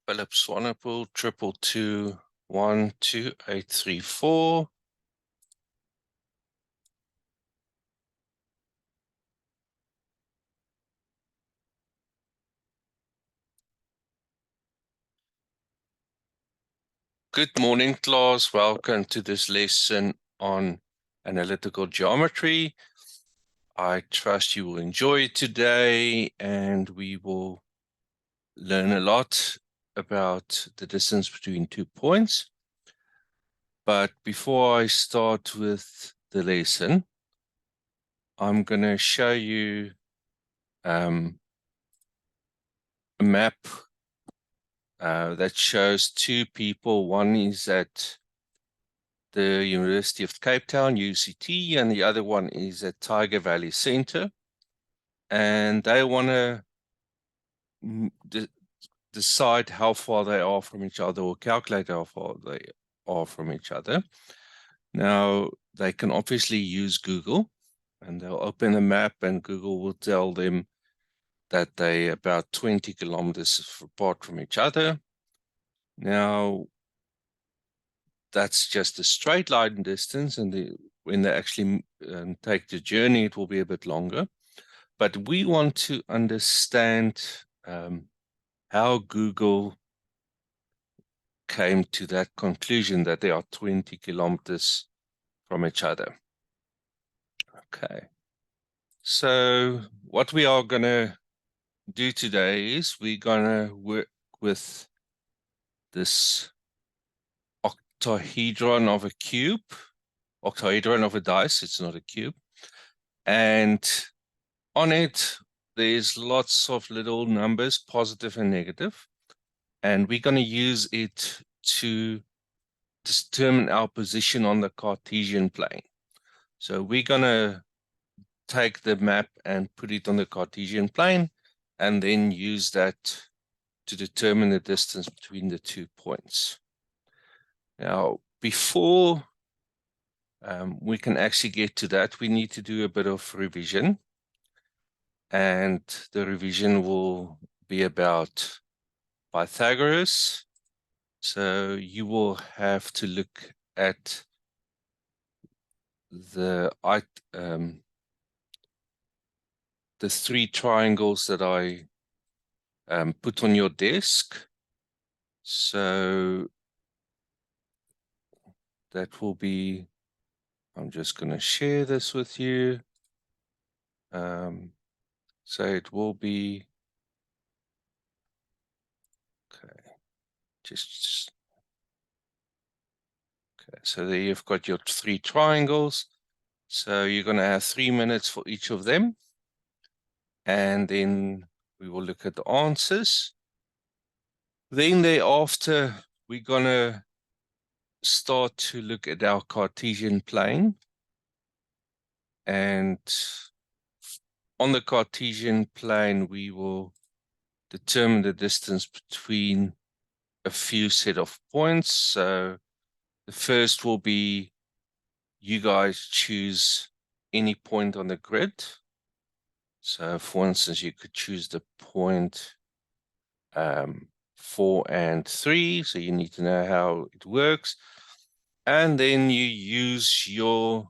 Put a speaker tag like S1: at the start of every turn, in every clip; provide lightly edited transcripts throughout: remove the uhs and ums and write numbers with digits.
S1: Philip Swanepoel, 222-12834. Good morning, class. Welcome to this lesson on analytical geometry. I trust you will enjoy it today, and we will learn a lot about the distance between 2 points. But before I start with the lesson, I'm going to show you a map that shows 2 people. One is at the University of Cape Town, UCT, and the other one is at Tiger Valley Center. And they want to decide how far they are from each other, or calculate how far they are from each other. Now, they can obviously use Google, and they'll open a map and Google will tell them that they're about 20 kilometers apart from each other. Now, that's just a straight line distance, and when they actually take the journey, it will be a bit longer. But we want to understand how Google came to that conclusion that they are 20 kilometers from each other. Okay. So what we are going to do today is we're going to work with this octahedron of a cube, octahedron of a dice, it's not a cube. And on it, there's lots of little numbers, positive and negative. And we're going to use it to determine our position on the Cartesian plane. So we're going to take the map and put it on the Cartesian plane, and then use that to determine the distance between the 2 points. Now, before we can actually get to that, we need to do a bit of revision. And the revision will be about Pythagoras. So you will have to look at the 3 triangles that I put on your desk. So that will be, I'm just going to share this with you. So it will be, okay, okay, so there you've got your 3 triangles. So you're going to have 3 minutes for each of them. And then we will look at the answers. Then thereafter, we're going to start to look at our Cartesian plane. And on the Cartesian plane, we will determine the distance between a few set of points. So the first will be, you guys choose any point on the grid. So for instance, you could choose the point 4 and 3. So you need to know how it works. And then you use your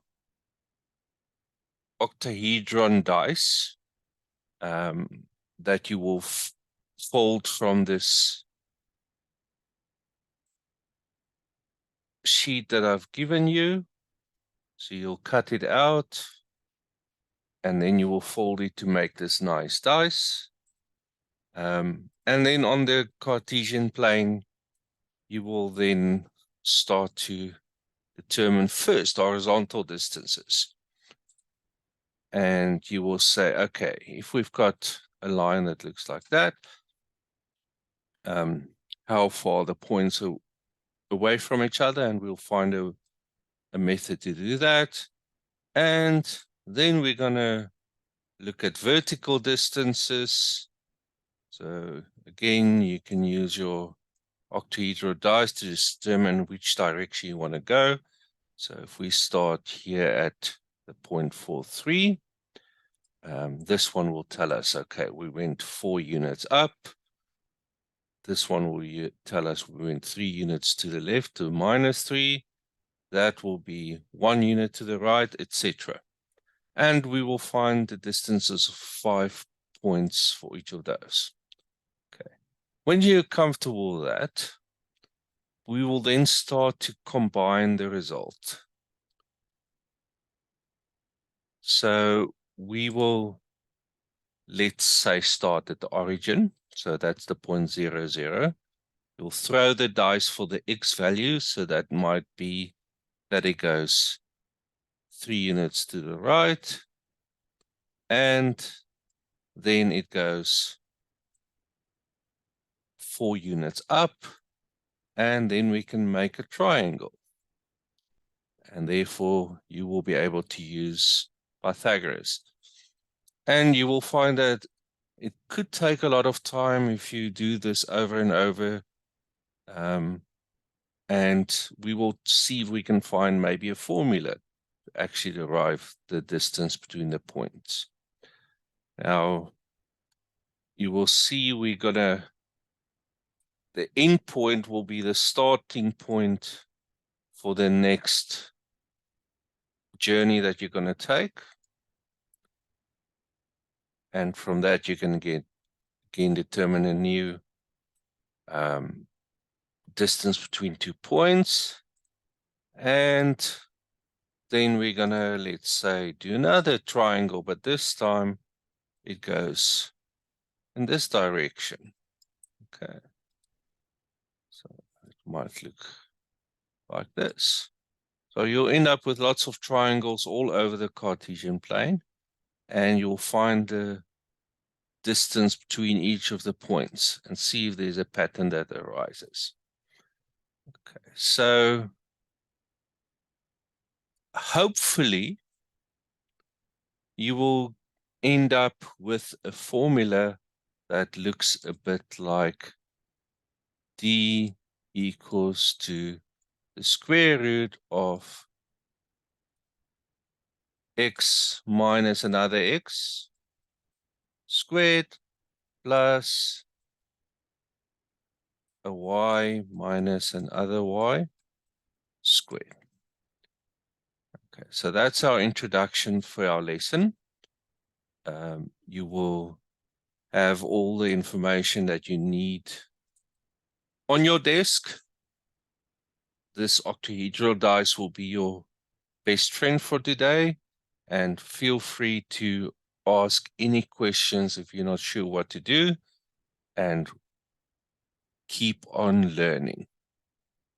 S1: octahedron dice that you will fold from this sheet that I've given you. So you'll cut it out, and then you will fold it to make this nice dice. And then on the Cartesian plane, you will then start to determine first horizontal distances. And you will say, okay, if we've got a line that looks like that, how far the points are away from each other, and we'll find a method to do that. And then we're going to look at vertical distances. So again, you can use your octahedral dice to determine which direction you want to go. So if we start here at the point 43, this one will tell us, okay, we went 4 units up. this one will tell us we went 3 units to the left to -3. That will be 1 unit to the right, etc. And we will find the distances of 5 points for each of those. Okay. When you're comfortable with that, we will then start to combine the result. So we will, let's say, start at the origin. So that's the point 0, 0. You'll throw the dice for the x value. So that might be that it goes 3 units to the right. And then it goes 4 units up. And then we can make a triangle. And therefore, you will be able to use Pythagoras. And you will find that it could take a lot of time if you do this over and over. And we will see if we can find maybe a formula to actually derive the distance between the points. Now, you will see the end point will be the starting point for the next journey that you're going to take. And from that, you can again determine a new distance between 2 points. And then we're going to, let's say, do another triangle, but this time it goes in this direction. Okay. So it might look like this. So you'll end up with lots of triangles all over the Cartesian plane, and you'll find the distance between each of the points and see if there's a pattern that arises. Okay, so hopefully you will end up with a formula that looks a bit like d equals to the square root of x minus another x squared plus a y minus another y squared. Okay, so that's our introduction for our lesson. You will have all the information that you need on your desk. This octahedral dice will be your best friend for today, and feel free to ask any questions if you're not sure what to do, and keep on learning.